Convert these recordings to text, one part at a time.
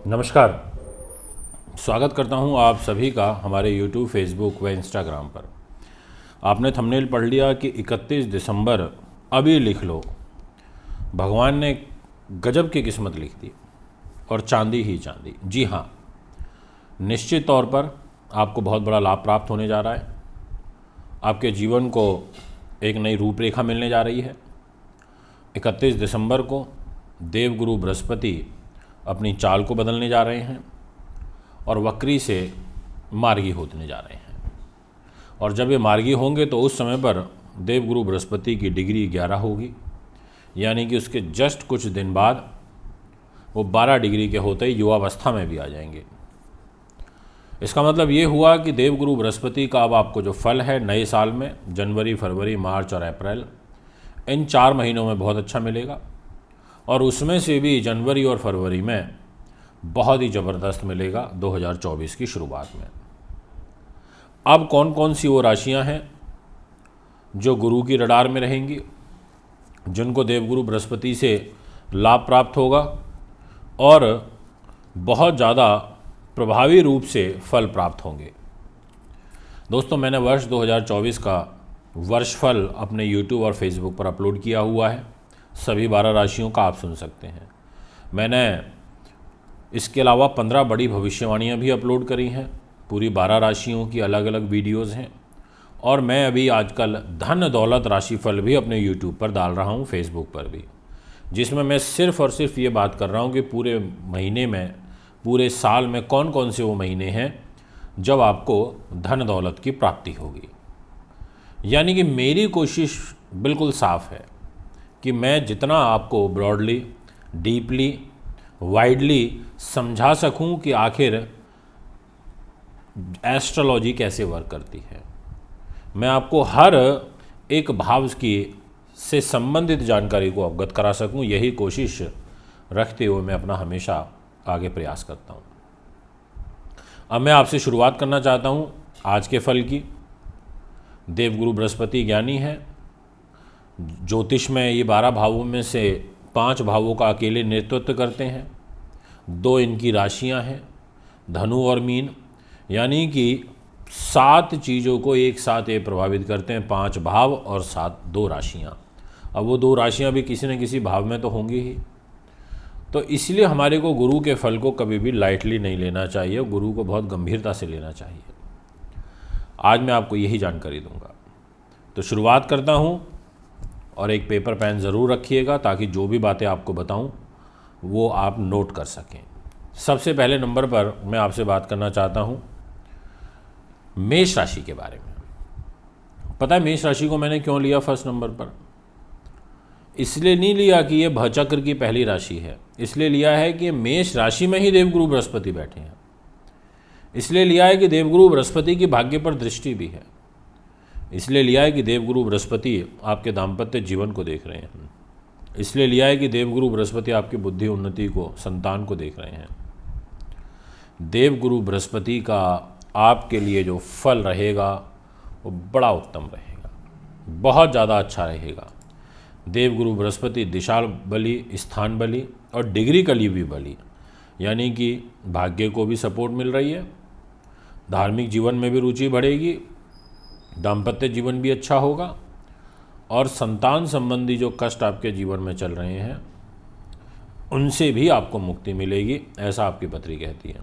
नमस्कार। स्वागत करता हूं आप सभी का हमारे YouTube, Facebook व Instagram पर। आपने थंबनेल पढ़ लिया कि 31 दिसंबर अभी लिख लो। भगवान ने गजब की किस्मत लिख दी और चांदी ही चांदी। जी हाँ, निश्चित तौर पर आपको बहुत बड़ा लाभ प्राप्त होने जा रहा है। आपके जीवन को एक नई रूपरेखा मिलने जा रही है। 31 दिसंबर को देवगुरु बृहस्पति अपनी चाल को बदलने जा रहे हैं और वक्री से मार्गी होने जा रहे हैं। और जब ये मार्गी होंगे तो उस समय पर देवगुरु बृहस्पति की डिग्री 11 होगी, यानी कि उसके जस्ट कुछ दिन बाद वो 12 डिग्री के होते ही युवावस्था में भी आ जाएंगे। इसका मतलब ये हुआ कि देवगुरु बृहस्पति का अब आपको जो फल है नए साल में जनवरी, फरवरी, मार्च और अप्रैल, इन 4 महीनों में बहुत अच्छा मिलेगा। और उसमें से भी जनवरी और फरवरी में बहुत ही ज़बरदस्त मिलेगा 2024 की शुरुआत में। अब कौन कौन सी वो राशियां हैं जो गुरु की रडार में रहेंगी, जिनको देवगुरु बृहस्पति से लाभ प्राप्त होगा और बहुत ज़्यादा प्रभावी रूप से फल प्राप्त होंगे। दोस्तों, मैंने वर्ष 2024 का वर्षफल अपने YouTube और Facebook पर अपलोड किया हुआ है। सभी 12 राशियों का आप सुन सकते हैं। मैंने इसके अलावा 15 बड़ी भविष्यवाणियाँ भी अपलोड करी हैं। पूरी 12 राशियों की अलग अलग वीडियोज़ हैं। और मैं अभी आजकल धन दौलत राशिफल भी अपने YouTube पर डाल रहा हूँ, Facebook पर भी, जिसमें मैं सिर्फ़ और सिर्फ ये बात कर रहा हूँ कि पूरे महीने में, पूरे साल में कौन कौन से वो महीने हैं जब आपको धन दौलत की प्राप्ति होगी। यानी कि मेरी कोशिश बिल्कुल साफ़ है कि मैं जितना आपको ब्रॉडली, डीपली, वाइडली समझा सकूं कि आखिर एस्ट्रोलॉजी कैसे वर्क करती है। मैं आपको हर एक भाव की से संबंधित जानकारी को अवगत करा सकूं, यही कोशिश रखते हुए मैं अपना हमेशा आगे प्रयास करता हूं। अब मैं आपसे शुरुआत करना चाहता हूं आज के फल की। देवगुरु बृहस्पति ज्ञानी है। ज्योतिष में ये 12 भावों में से 5 भावों का अकेले नेतृत्व करते हैं। 2 इनकी राशियां हैं, धनु और मीन, यानी कि 7 चीज़ों को एक साथ ये प्रभावित करते हैं, 5 भाव और 2 राशियां। अब वो 2 राशियां भी किसी न किसी भाव में तो होंगी ही। तो इसलिए हमारे को गुरु के फल को कभी भी लाइटली नहीं लेना चाहिए, गुरु को बहुत गंभीरता से लेना चाहिए। आज मैं आपको यही जानकारी दूंगा। तो शुरुआत करता हूँ, और एक पेपर पेन ज़रूर रखिएगा ताकि जो भी बातें आपको बताऊं वो आप नोट कर सकें। सबसे पहले नंबर पर मैं आपसे बात करना चाहता हूं मेष राशि के बारे में। पता है मेष राशि को मैंने क्यों लिया फर्स्ट नंबर पर? इसलिए नहीं लिया कि ये भचक्र की पहली राशि है, इसलिए लिया है कि मेष राशि में ही देवगुरु बृहस्पति बैठे हैं। इसलिए लिया है कि देवगुरु बृहस्पति की भाग्य पर दृष्टि भी है। इसलिए लिया है कि देवगुरु बृहस्पति आपके दाम्पत्य जीवन को देख रहे हैं। इसलिए लिया है कि देवगुरु बृहस्पति आपकी बुद्धि उन्नति को, संतान को देख रहे हैं। देवगुरु बृहस्पति का आपके लिए जो फल रहेगा वो बड़ा उत्तम रहेगा, बहुत ज़्यादा अच्छा रहेगा। देवगुरु बृहस्पति दिशा बली, स्थान बली और डिग्री कली भी बली, यानी कि भाग्य को भी सपोर्ट मिल रही है। धार्मिक जीवन में भी रुचि बढ़ेगी, दाम्पत्य जीवन भी अच्छा होगा और संतान संबंधी जो कष्ट आपके जीवन में चल रहे हैं उनसे भी आपको मुक्ति मिलेगी, ऐसा आपकी पत्री कहती है।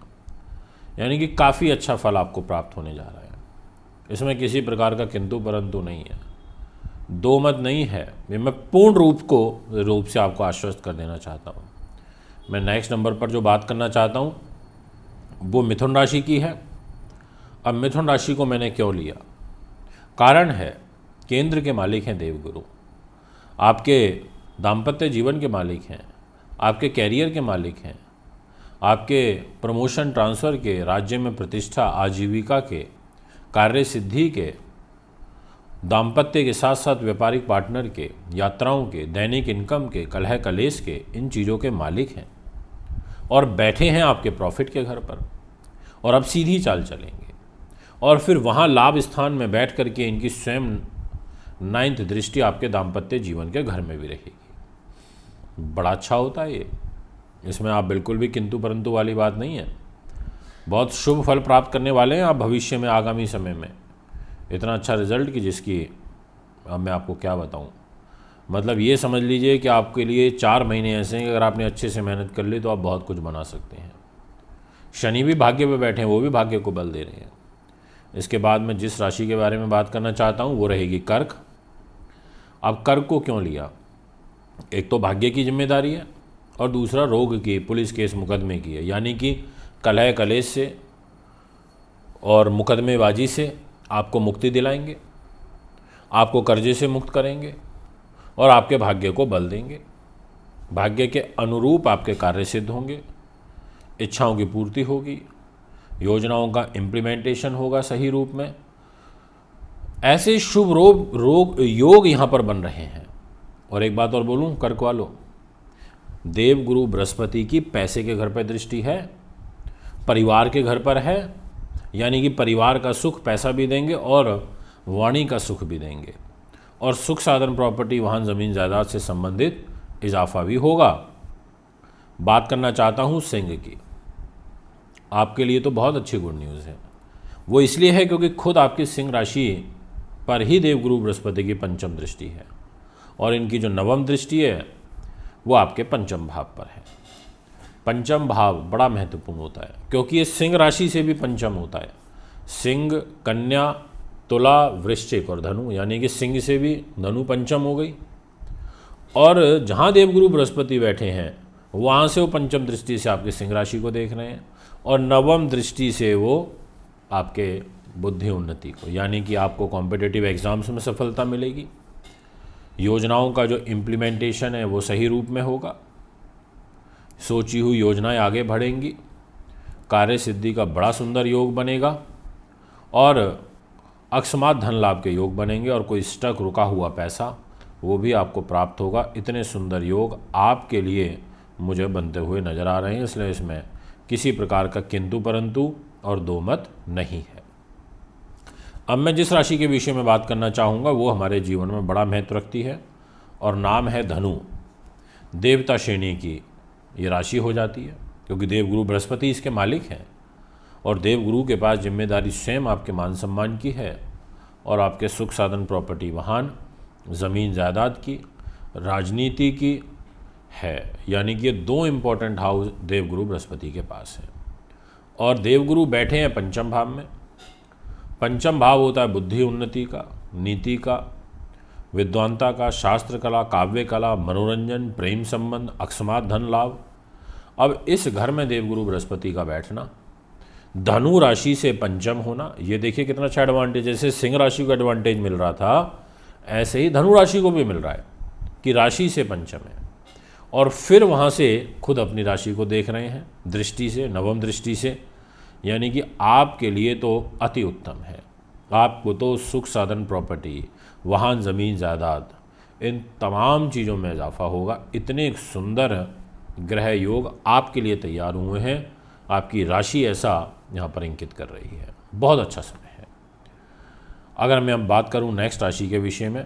यानी कि काफ़ी अच्छा फल आपको प्राप्त होने जा रहा है। इसमें किसी प्रकार का किंतु परंतु नहीं है, दो मत नहीं है। ये मैं पूर्ण रूप से आपको आश्वस्त कर देना चाहता हूँ। मैं नेक्स्ट नंबर पर जो बात करना चाहता हूँ वो मिथुन राशि की है। अब मिथुन राशि को मैंने क्यों लिया? कारण है, केंद्र के मालिक हैं देवगुरु, आपके दाम्पत्य जीवन के मालिक हैं, आपके कैरियर के मालिक हैं, आपके प्रमोशन ट्रांसफ़र के, राज्य में प्रतिष्ठा, आजीविका के, कार्य सिद्धि के, दाम्पत्य के साथ साथ व्यापारिक पार्टनर के, यात्राओं के, दैनिक इनकम के, कलह कलेश के, इन चीज़ों के मालिक हैं और बैठे हैं आपके प्रॉफिट के घर पर। और अब सीधी चाल चलेंगे और फिर वहाँ लाभ स्थान में बैठ करके इनकी स्वयं 9th दृष्टि आपके दाम्पत्य जीवन के घर में भी रहेगी। बड़ा अच्छा होता है ये। इसमें आप बिल्कुल भी किंतु परंतु वाली बात नहीं है। बहुत शुभ फल प्राप्त करने वाले हैं आप भविष्य में, आगामी समय में। इतना अच्छा रिजल्ट कि जिसकी अब मैं आपको क्या बताऊं। मतलब ये समझ लीजिए कि आपके लिए 4 महीने ऐसे हैं कि अगर आपने अच्छे से मेहनत कर ली तो आप बहुत कुछ बना सकते हैं। शनि भी भाग्य पे बैठे हैं, वो भी भाग्य को बल दे रहे हैं। इसके बाद मैं जिस राशि के बारे में बात करना चाहता हूँ वो रहेगी कर्क। अब कर्क को क्यों लिया? एक तो भाग्य की जिम्मेदारी है और दूसरा रोग की, पुलिस केस मुकदमे की है। यानी कि कलह कलेश से और मुकदमेबाजी से आपको मुक्ति दिलाएंगे, आपको कर्जे से मुक्त करेंगे और आपके भाग्य को बल देंगे। भाग्य के अनुरूप आपके कार्य सिद्ध होंगे, इच्छाओं की पूर्ति होगी, योजनाओं का इम्प्लीमेंटेशन होगा सही रूप में। ऐसे शुभ योग यहाँ पर बन रहे हैं। और एक बात और बोलूँ कर्क वालों, देवगुरु बृहस्पति की पैसे के घर पर दृष्टि है, परिवार के घर पर है। यानी कि परिवार का सुख, पैसा भी देंगे और वाणी का सुख भी देंगे। और सुख साधन, प्रॉपर्टी, वाहन, ज़मीन जायदाद से संबंधित इजाफा भी होगा। बात करना चाहता हूँ सिंह की। आपके लिए तो बहुत अच्छी गुड न्यूज़ है। वो इसलिए है क्योंकि खुद आपकी सिंह राशि पर ही देवगुरु बृहस्पति की पंचम दृष्टि है और इनकी जो नवम दृष्टि है वो आपके पंचम भाव पर है। पंचम भाव बड़ा महत्वपूर्ण होता है क्योंकि ये सिंह राशि से भी पंचम होता है। सिंह, कन्या, तुला, वृश्चिक और धनु, यानी कि सिंह से भी धनु पंचम हो गई। और जहाँ देवगुरु बृहस्पति बैठे हैं वहाँ से वो पंचम दृष्टि से आपके सिंह राशि को देख रहे हैं और नवम दृष्टि से वो आपके बुद्धि उन्नति को, यानी कि आपको कॉम्पिटिटिव एग्ज़ाम्स में सफलता मिलेगी, योजनाओं का जो इम्प्लीमेंटेशन है वो सही रूप में होगा, सोची हुई योजनाएं आगे बढ़ेंगी, कार्य सिद्धि का बड़ा सुंदर योग बनेगा और अकस्मात धन लाभ के योग बनेंगे और कोई स्टक रुका हुआ पैसा वो भी आपको प्राप्त होगा। इतने सुंदर योग आपके लिए मुझे बनते हुए नज़र आ रहे हैं, इसलिए इसमें किसी प्रकार का किंतु परंतु और दो मत नहीं है। अब मैं जिस राशि के विषय में बात करना चाहूँगा वो हमारे जीवन में बड़ा महत्व रखती है और नाम है धनु। देवता श्रेणी की ये राशि हो जाती है क्योंकि देवगुरु बृहस्पति इसके मालिक हैं और देवगुरु के पास जिम्मेदारी स्वयं आपके मान सम्मान की है और आपके सुख साधन, प्रॉपर्टी, वाहन, ज़मीन जायदाद की, राजनीति की है। यानी कि ये 2 इम्पॉर्टेंट हाउस देवगुरु बृहस्पति के पास है और देवगुरु बैठे हैं पंचम भाव में। पंचम भाव होता है बुद्धि उन्नति का, नीति का, विद्वानता का, शास्त्र कला, काव्य कला, मनोरंजन, प्रेम संबंध, अकस्मात धन लाभ। अब इस घर में देवगुरु बृहस्पति का बैठना, धनु राशि से पंचम होना, ये देखिए कितना अच्छा एडवांटेज। जैसे सिंह राशि को एडवांटेज मिल रहा था ऐसे ही धनु राशि को भी मिल रहा है कि राशि से पंचम है और फिर वहाँ से खुद अपनी राशि को देख रहे हैं दृष्टि से, नवम दृष्टि से। यानी कि आपके लिए तो अति उत्तम है। आपको तो सुख साधन, प्रॉपर्टी, वाहन, ज़मीन जायदाद, इन तमाम चीज़ों में इजाफा होगा। इतने सुंदर ग्रह योग आपके लिए तैयार हुए हैं। आपकी राशि ऐसा यहाँ पर इंकित कर रही है। बहुत अच्छा समय है। अगर मैं अब बात करूँ नेक्स्ट राशि के विषय में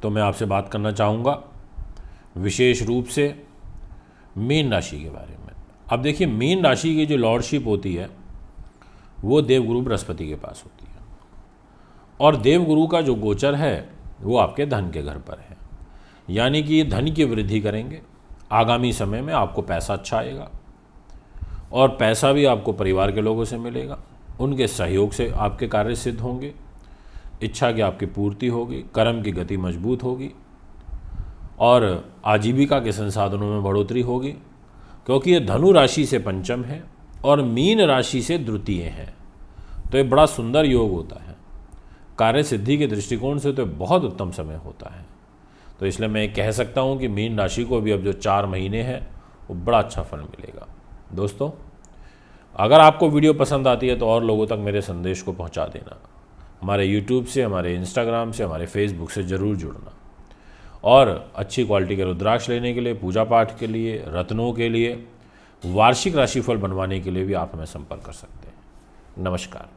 तो मैं आपसे बात करना चाहूँगा विशेष रूप से मीन राशि के बारे में। अब देखिए मीन राशि की जो लॉर्डशिप होती है वो देवगुरु बृहस्पति के पास होती है और देवगुरु का जो गोचर है वो आपके धन के घर पर है। यानी कि ये धन की वृद्धि करेंगे। आगामी समय में आपको पैसा अच्छा आएगा और पैसा भी आपको परिवार के लोगों से मिलेगा, उनके सहयोग से आपके कार्य सिद्ध होंगे, इच्छा की आपकी पूर्ति होगी, कर्म की गति मजबूत होगी और आजीविका के संसाधनों में बढ़ोतरी होगी क्योंकि ये धनु राशि से पंचम है और मीन राशि से द्वितीय है। तो ये बड़ा सुंदर योग होता है। कार्य सिद्धि के दृष्टिकोण से तो बहुत उत्तम समय होता है। तो इसलिए मैं कह सकता हूँ कि मीन राशि को भी अब जो 4 महीने हैं वो बड़ा अच्छा फल मिलेगा। दोस्तों, अगर आपको वीडियो पसंद आती है तो और लोगों तक मेरे संदेश को पहुँचा देना। हमारे यूट्यूब से, हमारे इंस्टाग्राम से, हमारे फेसबुक से ज़रूर जुड़ना और अच्छी क्वालिटी के रुद्राक्ष लेने के लिए, पूजा पाठ के लिए, रत्नों के लिए, वार्षिक राशिफल बनवाने के लिए भी आप हमें संपर्क कर सकते हैं। नमस्कार।